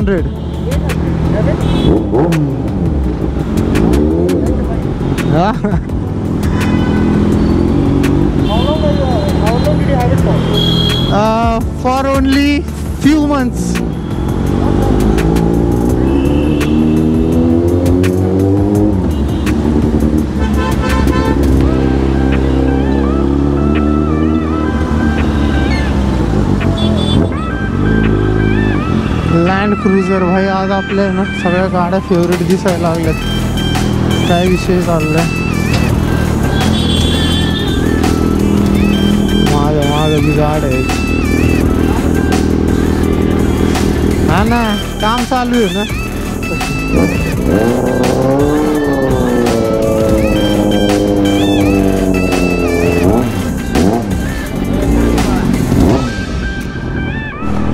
800. Yeah. How long did you have it for? For only few months. Land cruiser भाई आज आपल्या ना सगळ्या गाड्या फेवरेट दिसायला लागल्यात. काय विषय चाललाय. माझं बी गाड आहे. हा ना काम चालू आहे ना.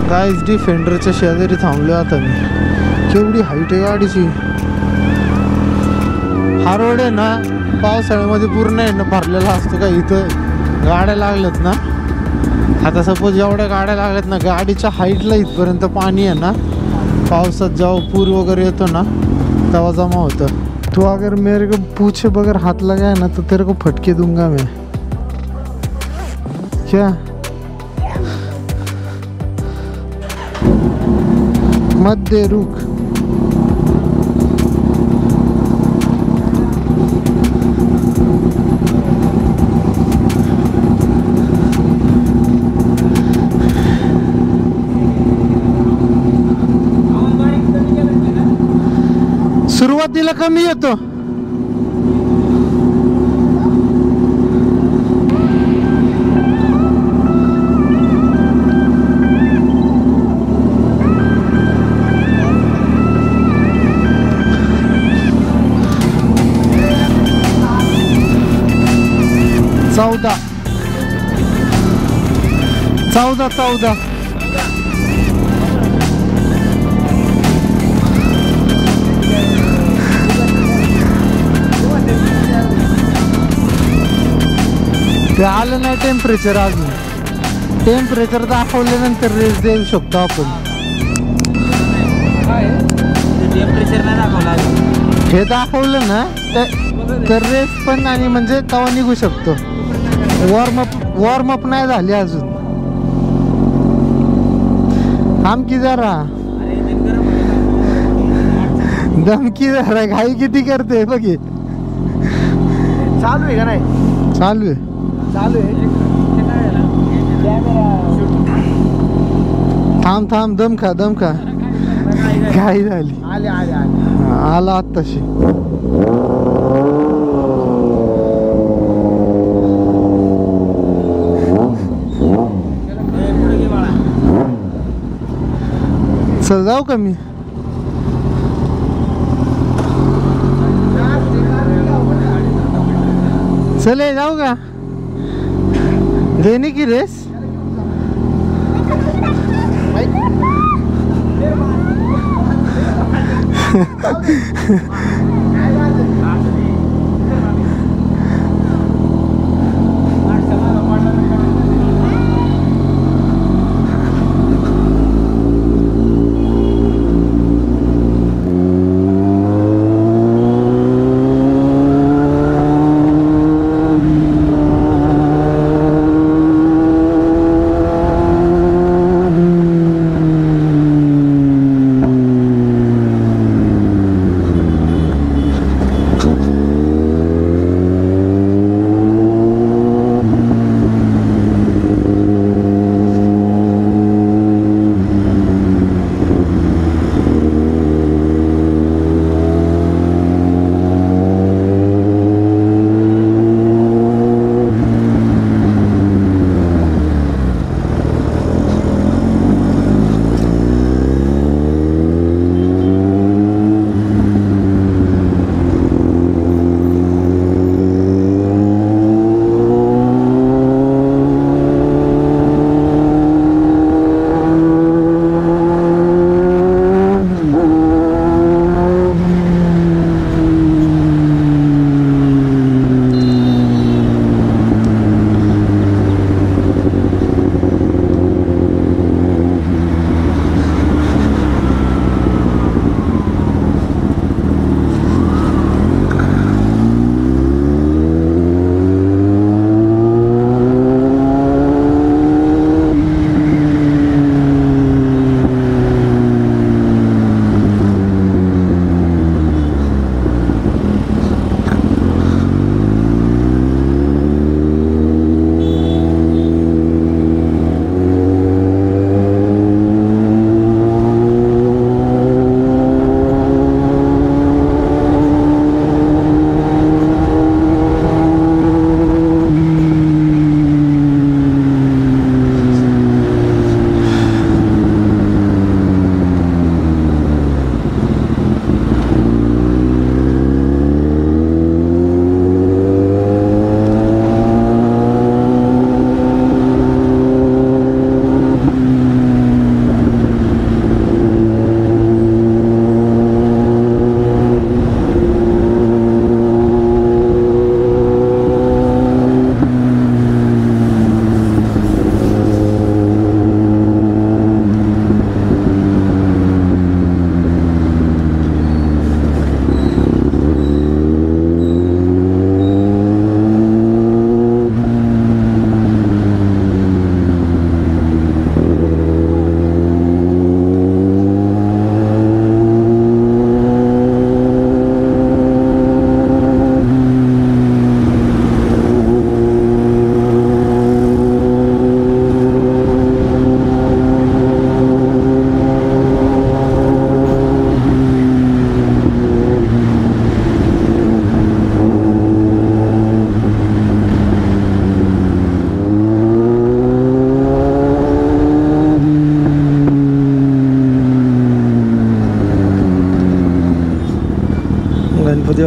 गाईज डिफेंडरच्या शेजारी थांबलो आता मी. केवढी हाईट आहे गाडीची. हा रोड आहे ना पावसाळ्यामध्ये पूर्ण आहे ना भरलेला असतो का. इथं गाड्या लागल्यात ना. आता सपोज एवढ्या गाड्या लागल्यात ना गाडीच्या हाईटला इथपर्यंत पाणी आहे ना. पावसात जेव्हा पूर वगैरे येतो ना तेव्हा जमा होतं. तो अगर मेरे को पूछे बगैर हाथ लगाया ना तो तेरे को फटके दूंगा मैं. क्या मत दे रुक. सुरुवातीला कमी येतो. चौदा 14 ते आलं नाही टेम्परेचर. अजून टेम्परेचर दाखवल्यानंतर रेस देऊ शकतो आपण. टेम्परेचर नाही दाखवलं. हे दाखवलं ना तर रेस पण आणि म्हणजे तवा निघू शकतो. वॉर्मअप नाही झाली अजून. थांब की जरा. धमकी जरा घाई किती करते बघे. चालू आहे का नाही. चालू आहे. थांब दम खा. घाई झाली. आला आत्ताशी. चल जाऊ का मी. चले जाऊ का. देने की race.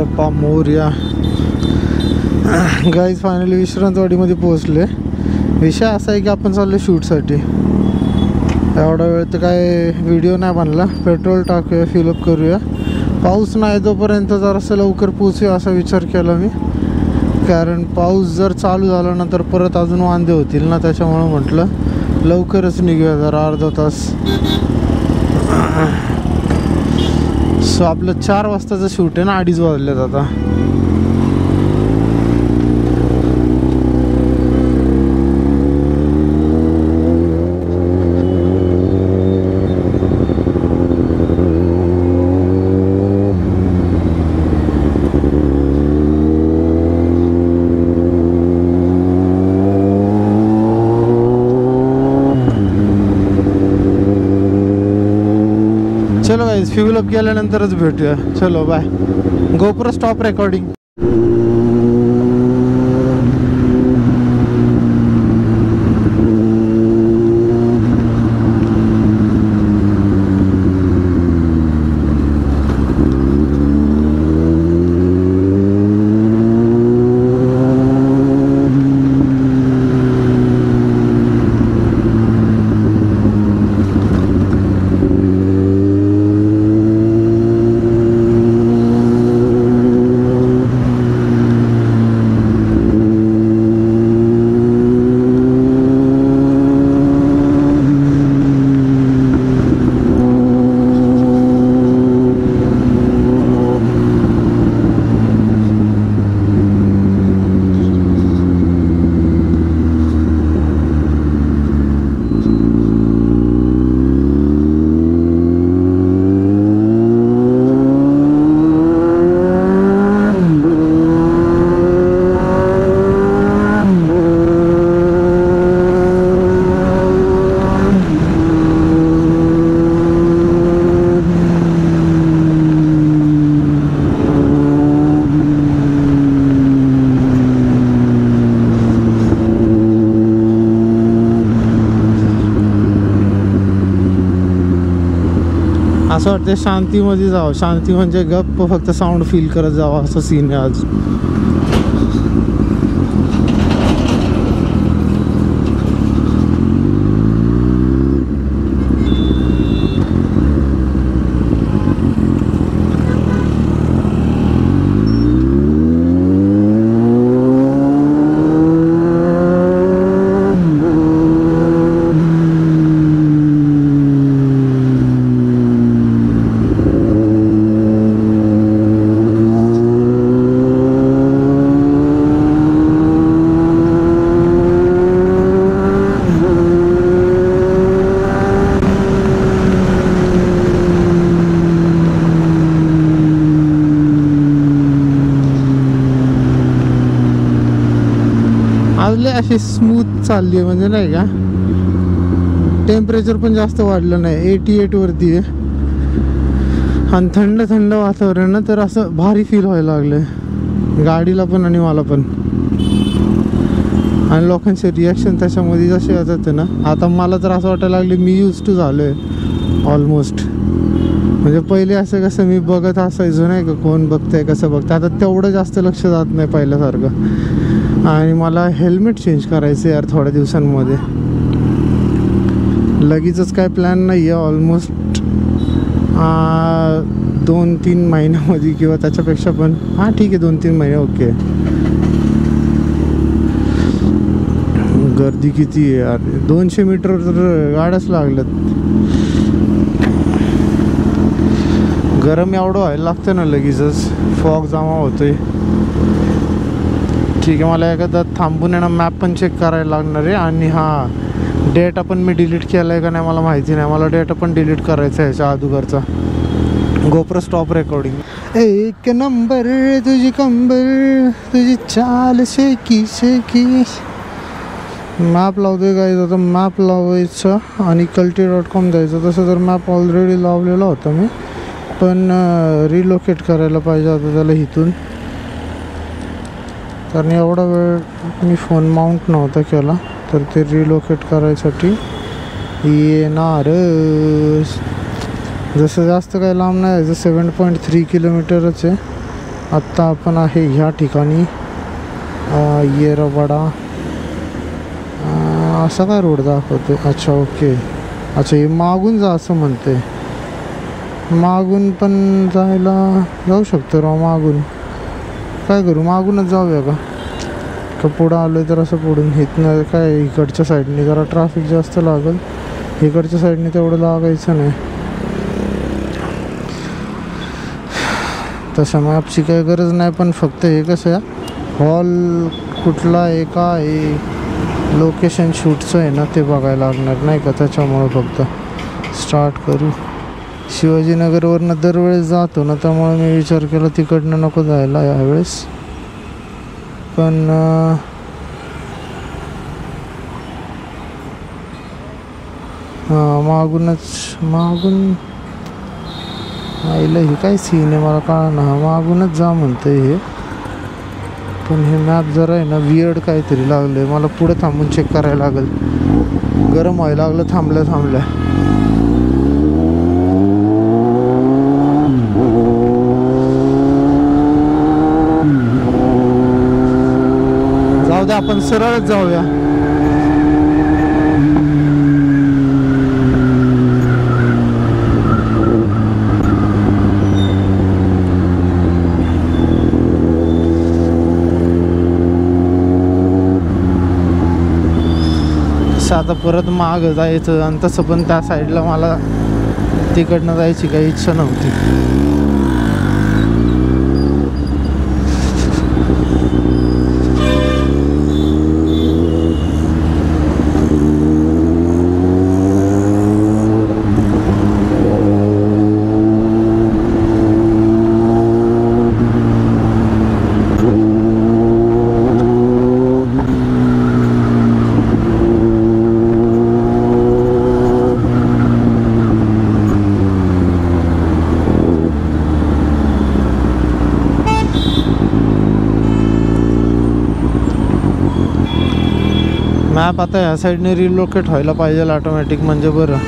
Bappa Morya. Guys finally विश्रांतवाडीमध्ये पोहोचले. विषय असा आहे की आपण चाललो शूटसाठी. एवढा वेळ तर काय व्हिडिओ नाही बनला. पेट्रोल टाकूया, फिलअप करूया. पाऊस नाही तोपर्यंत जरासं लवकर पोचूया असा विचार केला मी. कारण पाऊस जर चालू झाला ना तर परत अजून वांदे होतील ना. त्याच्यामुळं म्हटलं लवकरच निघूया जरा अर्धा तास. सो आपलं 4 वाजताचं शूट आहे ना, 2:30 वाजलेत आता. चलो गाईज, फ्यूल अप केल्यानंतरच भेटूया. चलो बाय. GoPro stop recording. असं वाटतं शांतीमध्ये जावं. शांती म्हणजे गप्प फक्त साऊंड फील करत जावं असं सीन आहे आज. अशी स्मूथ चालली आहे म्हणजे नाही का. टेम्परेचर पण जास्त वाढलं नाही. 88 वरती आहे आणि थंड थंड वातावरण ना, तर असं भारी फील व्हायला लागलं गाडीला पण आणि मला पण. आणि लोकांचे रिॲक्शन त्याच्यामध्ये जसे येतात ना, आता मला तर असं वाटायला लागले मी यूज टू झालो आहे ऑलमोस्ट. म्हणजे पहिले असं कसं मी बघत असायचो नाही का, कोण बघतंय कसं बघतं. आता तेवढं जास्त लक्ष जात नाही पहिल्यासारखं. आणि मला हेल्मेट चेंज करायचं यार थोड्या दिवसांमध्ये. लगेचच काय प्लॅन नाही आहे. ऑलमोस्ट 2-3 महिन्यामध्ये किंवा त्याच्यापेक्षा पण. हां ठीक आहे, 2-3 महिने ओके. गर्दी किती आहे यार. 200 मीटर तर गाड्याच लागल्यात. गरम एवढं व्हायला लागतं ना लगेचच. फॉग जमा होतोय. ठीक आहे, मला एखादा थांबून येणं मॅप पण चेक करायला लागणार आहे. आणि हां, डेटा पण मी डिलीट केला आहे का नाही मला माहिती नाही. मला डेटा पण डिलीट करायचा आहे ह्याच्या अगोदरचा. GoPro stop recording. एक नंबर तुझी कंबर, तुझी चाल शेकी शेकी. मॅप लावतोय गाईज आता. मॅप लावायचा आणि culti.com द्यायचं. तसं तर मॅप ऑलरेडी लावलेला होता मी, पण रिलोकेट करायला पाहिजे आता त्याला इथून. कारण एवढा वेळ मी फोन माउंट नव्हता केला, तर ते रिलोकेट करायसाठी येणार. जसं जास्त काही लांब नाही, 7.3 किलोमीटरच आहे. आत्ता आपण आहे ह्या ठिकाणी येरवाडा. असा काय रोड दाखवते? अच्छा ओके. अच्छा हे मागून जा असं म्हणते. मागून पण जाऊ शकतो राव. मागून काय करू? मागूनच जाऊया का पुढं आलो आहे तर असं पुढून इथनं काय इकडच्या साईडने जरा ट्रॅफिक जास्त लागेल. इकडच्या साईडने तेवढं लागायचं नाही. तसं मॅपची काही गरज नाही, पण फक्त हे कसं आहे हॉल कुठला आहे का आहे लोकेशन शूटचं आहे ना ते बघायला लागणार नाही का. त्याच्यामुळं फक्त स्टार्ट करू. शिवाजीनगरवरनं दरवेळेस जातो ना, त्यामुळे मी विचार केला तिकडनं नको जायला यावेळेस. पण मागून आईला हे काय सीन आहे मला कळना. मागूनच जा म्हणतंय हे, पण हे मॅप जरा आहे ना वियर्ड काहीतरी लागलं. मला पुढे थांबून चेक करायला लागेल. गरम व्हायला लागलं थांबल्या. जाऊ दे, आपण सरळच जाऊया. आता परत माग जायचं आणि तसं पण त्या साईडला मला तिकडनं जायची काही इच्छा नव्हती. मॅप आता ह्या साईडने रिलोकेट व्हायला पाहिजे ऑटोमॅटिक, म्हणजे बरं.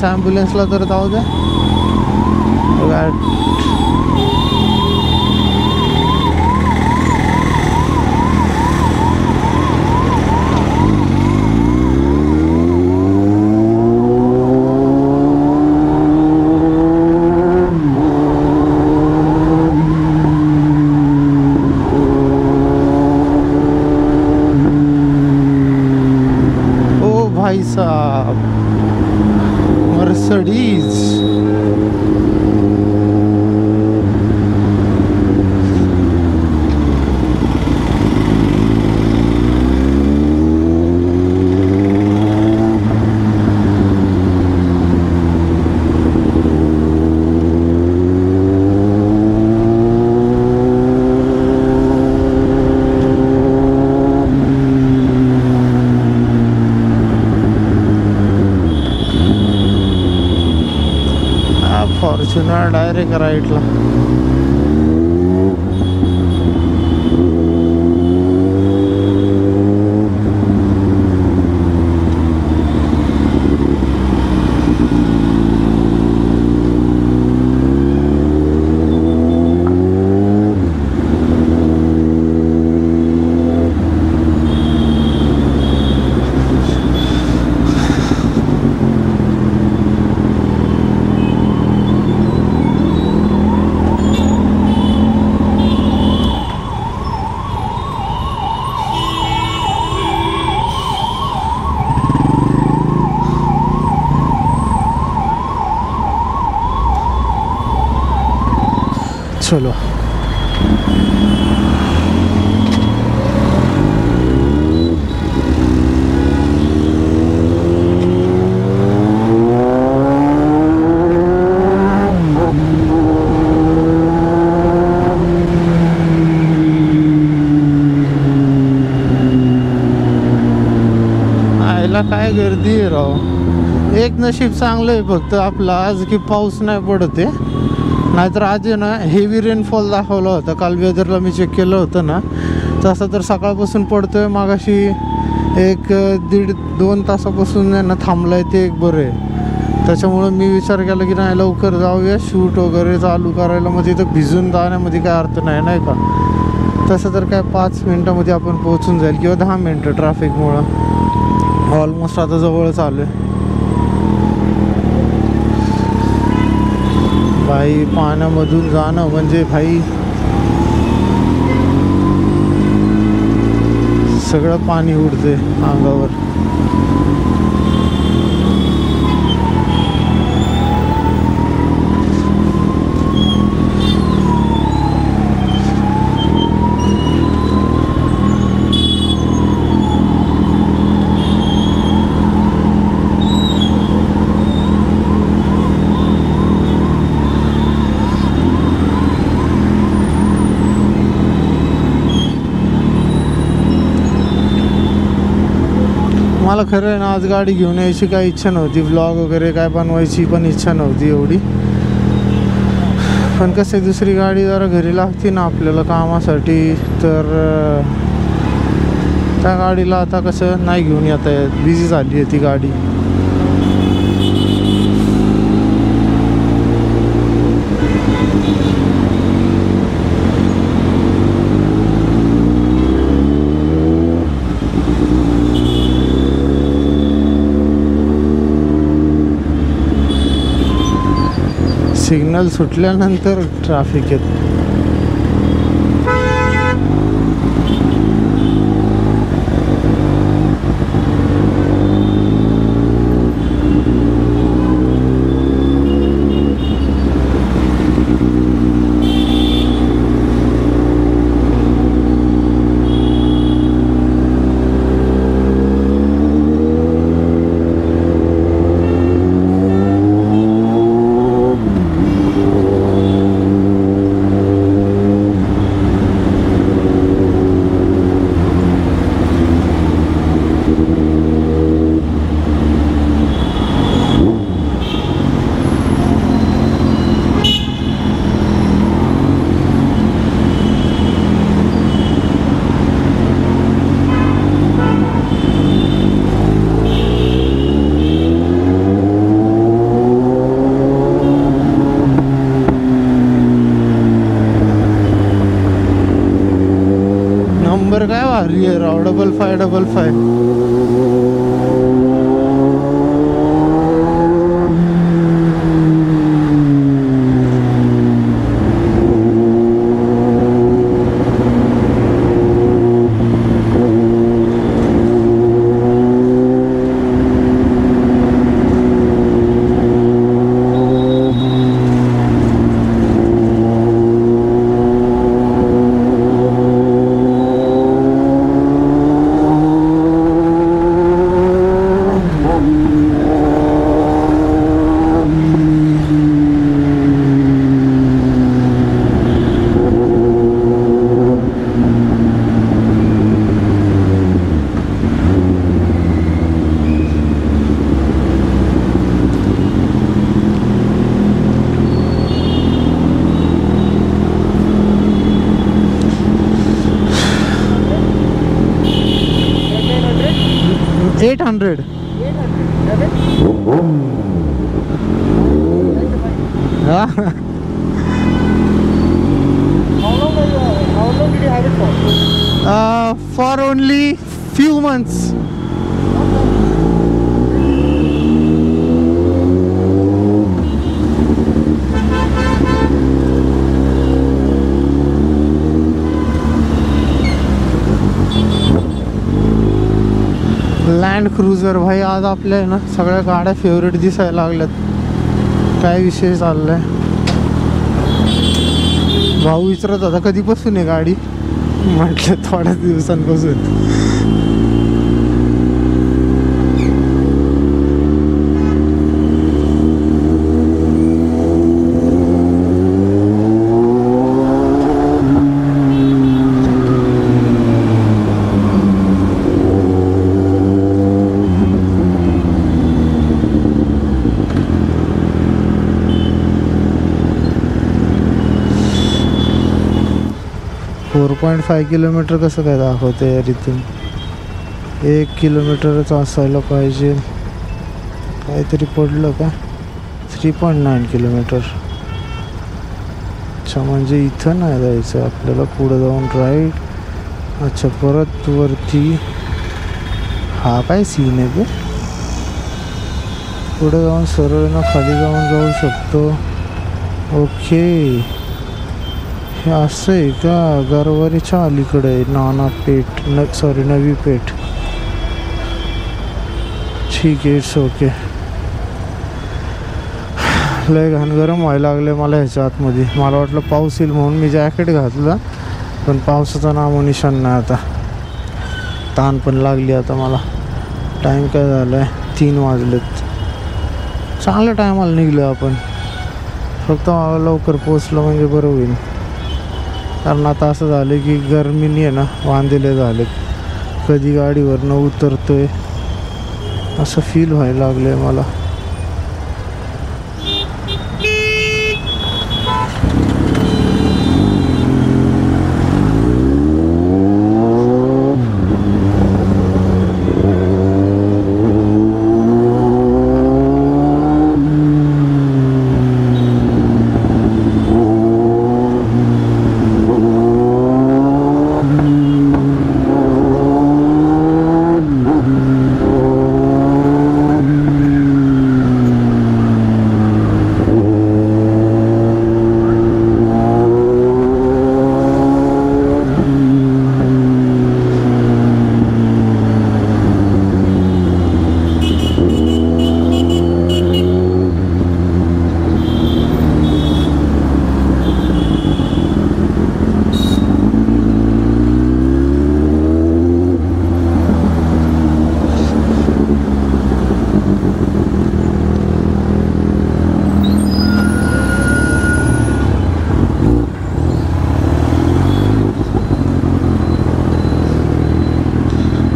ॲम्ब्युलन्सला तर जाऊ द्या. ओ भाई साहब, मर्सिडीज. फॉर्च्युनर डायरेक्ट राईटला. चलो आयला काय गर्दी आहे राव. एक नशीब चांगलं आहे फक्त आपलं आज की पाऊस नाही पडत आहे, नाहीतर आज आहे ना हेवी रेनफॉल दाखवला होता. काल वेदरला मी चेक केलं होतं ना, तसं तर सकाळपासून पडतोय. मागाशी 1-1.5-2 तासापासून आहे ना थांबलाय, ते एक बरं आहे. त्याच्यामुळं मी विचार केला की नाही लवकर जाऊया, शूट वगैरे चालू करायला. मग तिथं भिजून जाण्यामध्ये काय अर्थ नाही का. तसं तर काय 5 मिनटामध्ये आपण पोहोचून जाईल किंवा 10 मिनटं ट्रॅफिकमुळं. ऑलमोस्ट आता जवळच आलो आहे. भाई पाण्यामधून जाणं म्हणजे भाई सगळं पाणी उडते अंगावर. मला खरं आहे ना आज गाडी घेऊन यायची काही इच्छा नव्हती. व्लॉग वगैरे काय बनवायची पण इच्छा नव्हती एवढी. पण कसं दुसरी गाडी जरा घरी लागते ना आपल्याला कामासाठी, तर त्या गाडीला आता कसं नाही घेऊन येता येत. बिझी झाली आहे ती गाडी. सिग्नल सुटल्यानंतर ट्रॅफिक येत. नंबर काय भारी आहे राव, 5555. $800. How long did you have it for? For only few months. Land cruiser भाई आज आपल्या आहे ना सगळ्या गाड्या फेवरेट दिसायला लागल्यात. काय विषय चाललाय. भाऊ विचारत होता कधीपासून आहे गाडी, म्हटलं थोड्याच दिवसांपासून. 4.5 किलोमीटर कसं काय दाखवते यार इथून. 1 किलोमीटरच असायला पाहिजे. काहीतरी पडलं का. 3.9 किलोमीटर. अच्छा म्हणजे इथं नाही जायचं आपल्याला, पुढं जाऊन राईट. अच्छा परत वरती. हा काय सीन आहे ते. पुढे जाऊन सरळ ना खाली जाऊ शकतो. ओके हे असं आहे का. गरवारीच्या अलीकडे नाना पेठ सॉरी नवी पेठ. ठीक आहे इट्स ओके. लय घाण गरम व्हायला लागले मला ह्याच्या आतमध्ये. मला वाटलं पाऊस येईल म्हणून मी जॅकेट घातलं, पण पावसाचा नामो निशाण नाही आता. ताण पण लागली आता मला. टाईम काय झाला आहे 3 वाजलेत. चांगल्या टायमाला निघलो आपण. फक्त मला लवकर पोचलं म्हणजे बरं होईल. कारण आता असं झालं की गरमीने आहे ना वांदेले झालेत. कधी गाडीवरनं उतरतोय असं फील व्हायला लागलं आहे मला.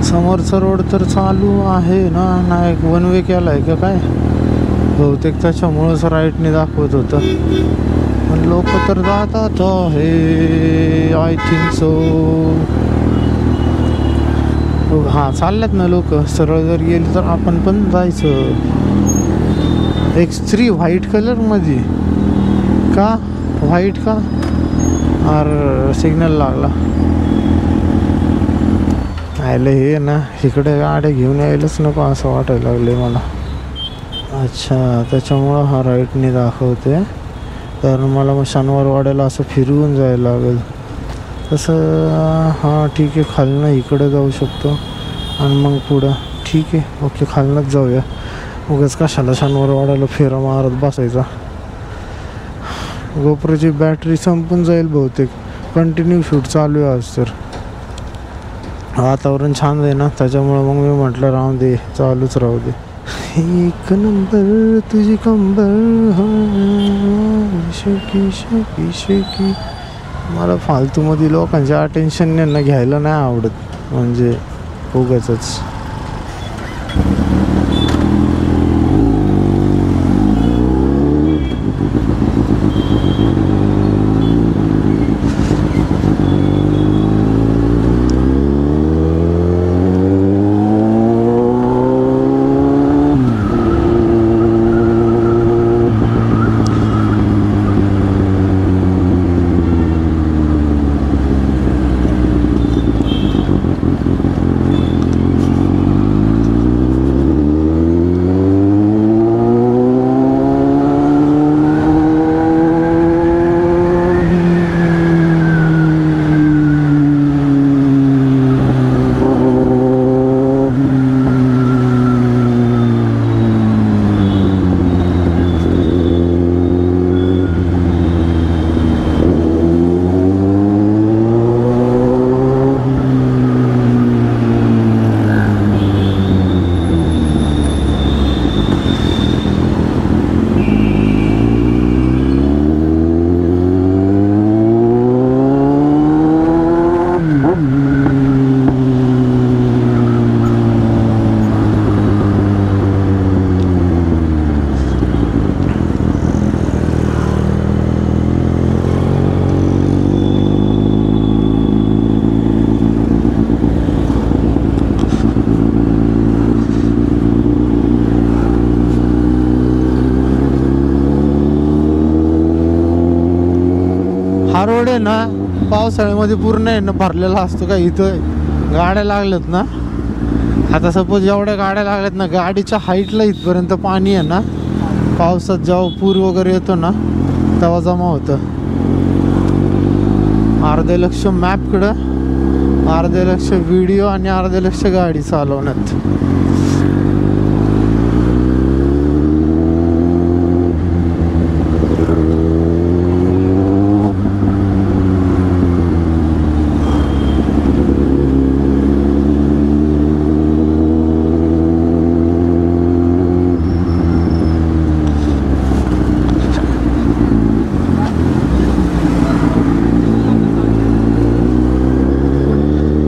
समोरचा रोड तर चालू आहे ना. नाही वन वे केला आहे का काय. बहुतेक त्याच्यामुळंच राईटने दाखवत होतं. पण लोक तर जातात हे आय थिंक सो. हां चालल्यात ना लोक. सरळ जर गेली तर आपण पण जायचं. X3 व्हाईट कलरमध्ये का. व्हाईट का. अरे सिग्नल लागला. आयलं हे ना इकडे गाड्या घेऊन यायलाच नको असं वाटायला लागले मला. अच्छा त्याच्यामुळं हा राईटने दाखवते. तर मला मग शनिवारवाड्याला असं फिरवून जायला लागेल तसं. हां ठीक आहे खालनं इकडे जाऊ शकतो आणि मग पुढं. ठीक आहे ओके खालनंच जाऊया. उगाच कशाला शनिवारवाड्याला फेरा मारत बसायचा. गोप्रोची बॅटरी संपून जाईल बहुतेक. कंटिन्यू शूट चालू आहे आज तर. वातावरण छान आहे ना त्याच्यामुळं मग मी म्हटलं राहू दे चालूच राहू दे. एक नंबर तुझी कंबर शेकी शेकी शेकी. मला फालतूमध्ये लोकांच्या अटेन्शन यांना घ्यायला नाही आवडत म्हणजे उगाचच. ना पावसाळ्यामध्ये पूर्ण आहे ना भरलेला असतो का इथं गाड्या लागल्यात ना. आता सपोज एवढ्या गाड्या लागल्यात ना, गाडीच्या हाईटला इथपर्यंत पाणी आहे ना. पावसात जेव्हा पूर वगैरे येतो ना तेव्हा जमा होतं. अर्धे लक्ष मॅपकडं, अर्धे लक्ष व्हिडिओ आणि अर्धे लक्ष गाडी चालवण्यात.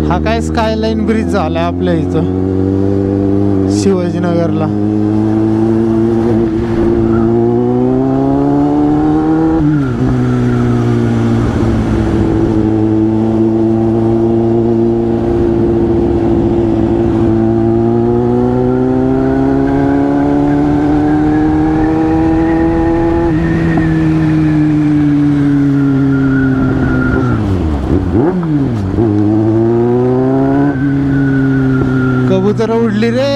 हा काय स्कायलाईन ब्रिज झालाय आपल्या इथं शिवाजीनगरला. कबूतर उडली रे.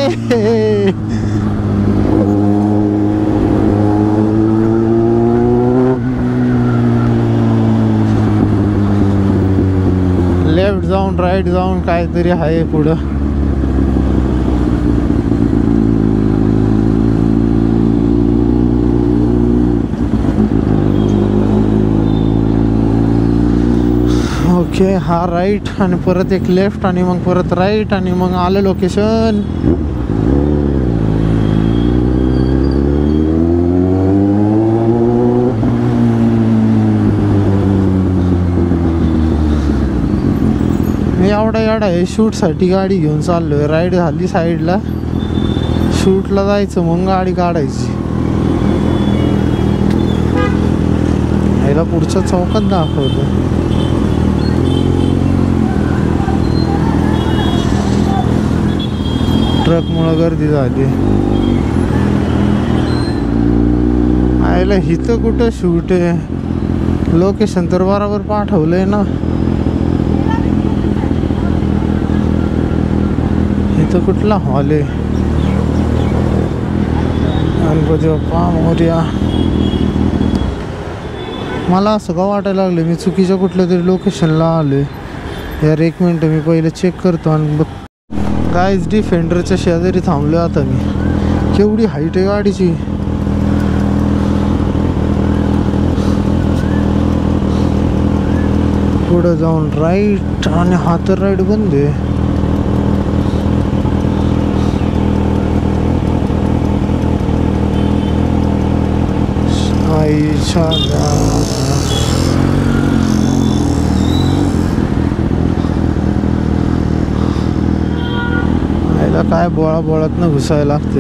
लेफ्ट जाऊन राईट जाऊन काहीतरी आहे पुढं. ओके, हा राईट आणि परत एक लेफ्ट आणि मग परत राईट आणि मग आलं लोकेशन. मी एवढा आहे शूटसाठी गाडी घेऊन चाललोय. राईड झाली साईडला, शूटला जायचं मग गाडी काढायची. याला पुढच्या चौकात दाखवलं. ट्रकमुळं गर्दी झाली. आयला इथं कुठं शूट आहे? लोकेशन तर बरोबर पाठवलंय ना. इथं कुठला हॉल आहे? गणपती बाप्पा मोरया. मला असं का वाटायला लागलं मी चुकीच्या कुठल्या तरी लोकेशनला आलोय. यार एक मिनटं, मी पहिले चेक करतो आणि बघ. गाईज डिफेंडरच्या शेजारी थांबलो आता मी. केवढी हाईट आहे गाडीची. पुढं जाऊन राईट आणि हा तर राईट बंद आहे. काय बोळात न घुसायला लागते.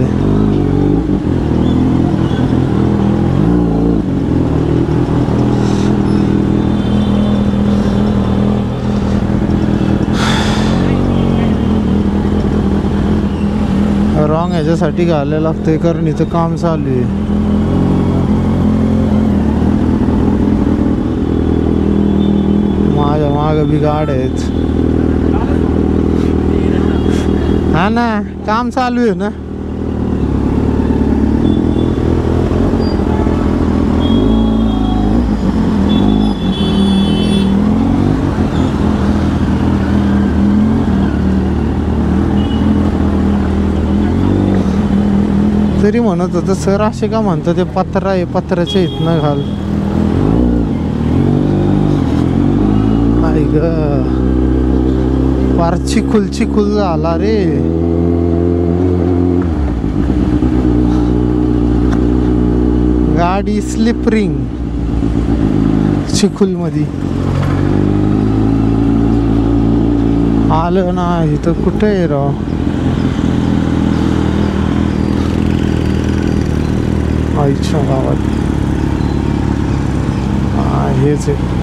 रॉंग ह्याच्यासाठी घालायला लागतंय कारण इथं काम चालू आहे. माझ्या माग बी गाड्या आहेत. हा ना, काम चालू आहे ना. तरी म्हणत होतं सर असे का म्हणतो ते पत्रा आहे, पत्र्याच्या इथनं घाल. आई ग, फार चिखुल झाला रे. गाडी स्लिपरिंग चिखुल मध्ये आलं ना. इथं कुठे आहे राव? आईच्या गावात हेच आहे.